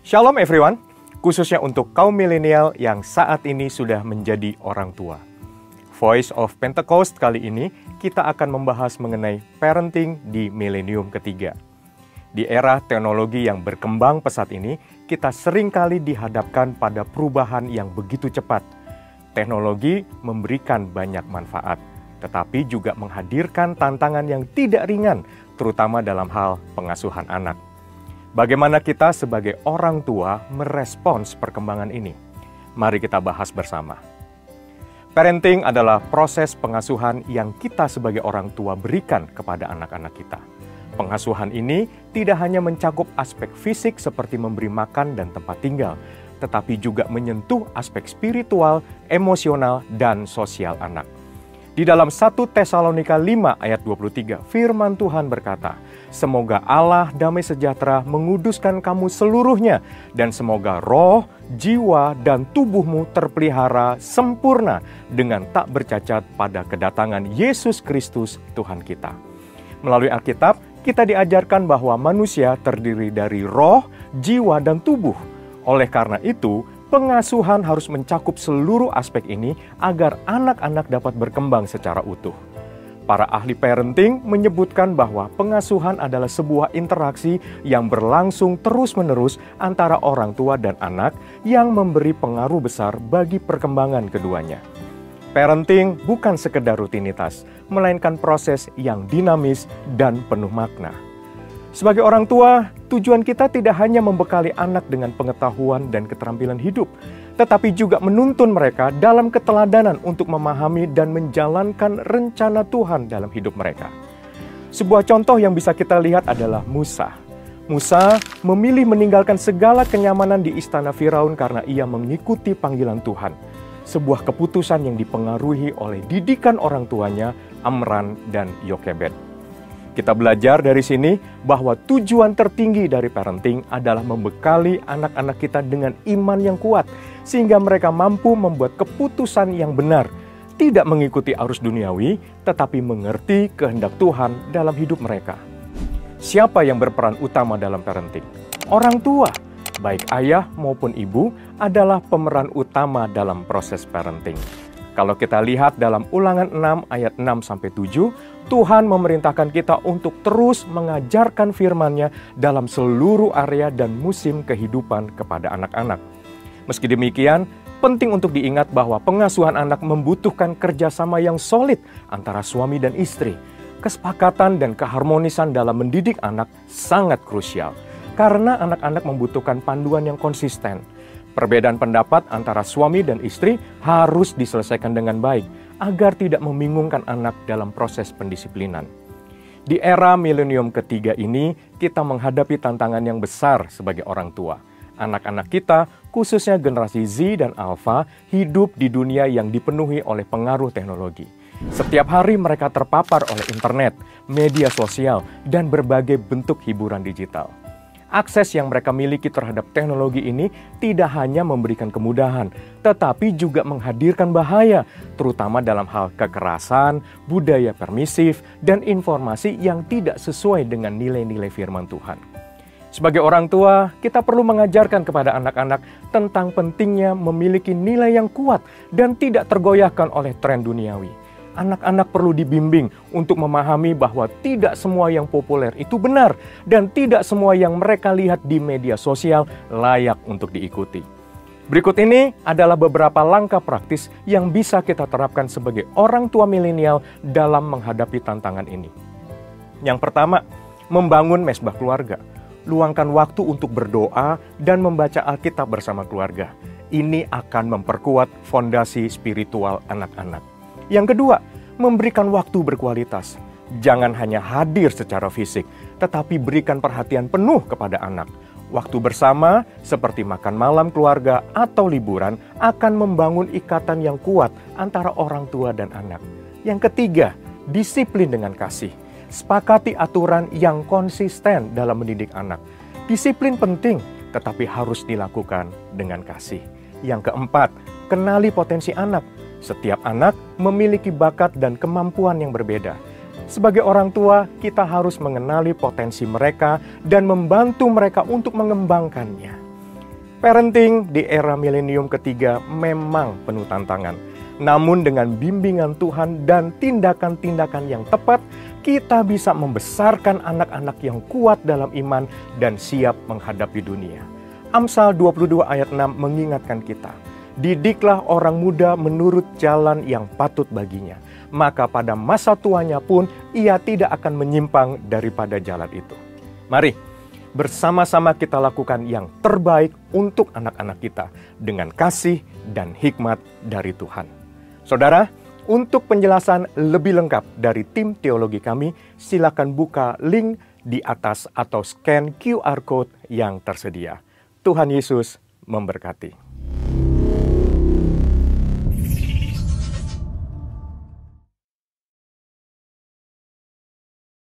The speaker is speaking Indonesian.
Shalom everyone, khususnya untuk kaum milenial yang saat ini sudah menjadi orang tua. Voice of Pentecost kali ini kita akan membahas mengenai parenting di milenium ketiga. Di era teknologi yang berkembang pesat ini, kita seringkali dihadapkan pada perubahan yang begitu cepat. Teknologi memberikan banyak manfaat, tetapi juga menghadirkan tantangan yang tidak ringan, terutama dalam hal pengasuhan anak. Bagaimana kita sebagai orang tua merespons perkembangan ini? Mari kita bahas bersama. Parenting adalah proses pengasuhan yang kita sebagai orang tua berikan kepada anak-anak kita. Pengasuhan ini tidak hanya mencakup aspek fisik seperti memberi makan dan tempat tinggal, tetapi juga menyentuh aspek spiritual, emosional, dan sosial anak. Di dalam 1 Tesalonika 5 ayat 23, firman Tuhan berkata, "Semoga Allah damai sejahtera menguduskan kamu seluruhnya, dan semoga roh, jiwa, dan tubuhmu terpelihara sempurna dengan tak bercacat pada kedatangan Yesus Kristus Tuhan kita." Melalui Alkitab, kita diajarkan bahwa manusia terdiri dari roh, jiwa, dan tubuh. Oleh karena itu, pengasuhan harus mencakup seluruh aspek ini agar anak-anak dapat berkembang secara utuh. Para ahli parenting menyebutkan bahwa pengasuhan adalah sebuah interaksi yang berlangsung terus-menerus antara orang tua dan anak yang memberi pengaruh besar bagi perkembangan keduanya. Parenting bukan sekedar rutinitas, melainkan proses yang dinamis dan penuh makna. Sebagai orang tua, tujuan kita tidak hanya membekali anak dengan pengetahuan dan keterampilan hidup, tetapi juga menuntun mereka dalam keteladanan untuk memahami dan menjalankan rencana Tuhan dalam hidup mereka. Sebuah contoh yang bisa kita lihat adalah Musa. Musa memilih meninggalkan segala kenyamanan di istana Firaun karena ia mengikuti panggilan Tuhan. Sebuah keputusan yang dipengaruhi oleh didikan orang tuanya, Amran dan Yokebed. Kita belajar dari sini bahwa tujuan tertinggi dari parenting adalah membekali anak-anak kita dengan iman yang kuat, sehingga mereka mampu membuat keputusan yang benar, tidak mengikuti arus duniawi, tetapi mengerti kehendak Tuhan dalam hidup mereka. Siapa yang berperan utama dalam parenting? Orang tua, baik ayah maupun ibu, adalah pemeran utama dalam proses parenting. Kalau kita lihat dalam Ulangan 6 ayat 6-7, Tuhan memerintahkan kita untuk terus mengajarkan firman-Nya dalam seluruh area dan musim kehidupan kepada anak-anak. Meski demikian, penting untuk diingat bahwa pengasuhan anak membutuhkan kerjasama yang solid antara suami dan istri. Kesepakatan dan keharmonisan dalam mendidik anak sangat krusial, karena anak-anak membutuhkan panduan yang konsisten. Perbedaan pendapat antara suami dan istri harus diselesaikan dengan baik agar tidak membingungkan anak dalam proses pendisiplinan. Di era milenium ketiga ini, kita menghadapi tantangan yang besar sebagai orang tua. Anak-anak kita, khususnya generasi Z dan Alpha, hidup di dunia yang dipenuhi oleh pengaruh teknologi. Setiap hari mereka terpapar oleh internet, media sosial, dan berbagai bentuk hiburan digital. Akses yang mereka miliki terhadap teknologi ini tidak hanya memberikan kemudahan, tetapi juga menghadirkan bahaya, terutama dalam hal kekerasan, budaya permisif, dan informasi yang tidak sesuai dengan nilai-nilai firman Tuhan. Sebagai orang tua, kita perlu mengajarkan kepada anak-anak tentang pentingnya memiliki nilai yang kuat dan tidak tergoyahkan oleh tren duniawi. Anak-anak perlu dibimbing untuk memahami bahwa tidak semua yang populer itu benar dan tidak semua yang mereka lihat di media sosial layak untuk diikuti. Berikut ini adalah beberapa langkah praktis yang bisa kita terapkan sebagai orang tua milenial dalam menghadapi tantangan ini. Yang pertama, membangun mesbah keluarga. Luangkan waktu untuk berdoa dan membaca Alkitab bersama keluarga. Ini akan memperkuat fondasi spiritual anak-anak. Yang kedua, memberikan waktu berkualitas. Jangan hanya hadir secara fisik, tetapi berikan perhatian penuh kepada anak. Waktu bersama, seperti makan malam keluarga atau liburan, akan membangun ikatan yang kuat antara orang tua dan anak. Yang ketiga, disiplin dengan kasih. Sepakati aturan yang konsisten dalam mendidik anak. Disiplin penting, tetapi harus dilakukan dengan kasih. Yang keempat, kenali potensi anak. Setiap anak memiliki bakat dan kemampuan yang berbeda. Sebagai orang tua, kita harus mengenali potensi mereka dan membantu mereka untuk mengembangkannya. Parenting di era milenium ketiga memang penuh tantangan. Namun dengan bimbingan Tuhan dan tindakan-tindakan yang tepat, kita bisa membesarkan anak-anak yang kuat dalam iman dan siap menghadapi dunia. Amsal 22 ayat 6 mengingatkan kita, didiklah orang muda menurut jalan yang patut baginya, maka pada masa tuanya pun ia tidak akan menyimpang daripada jalan itu. Mari, bersama-sama kita lakukan yang terbaik untuk anak-anak kita dengan kasih dan hikmat dari Tuhan. Saudara, untuk penjelasan lebih lengkap dari tim teologi kami, silakan buka link di atas atau scan QR Code yang tersedia. Tuhan Yesus memberkati.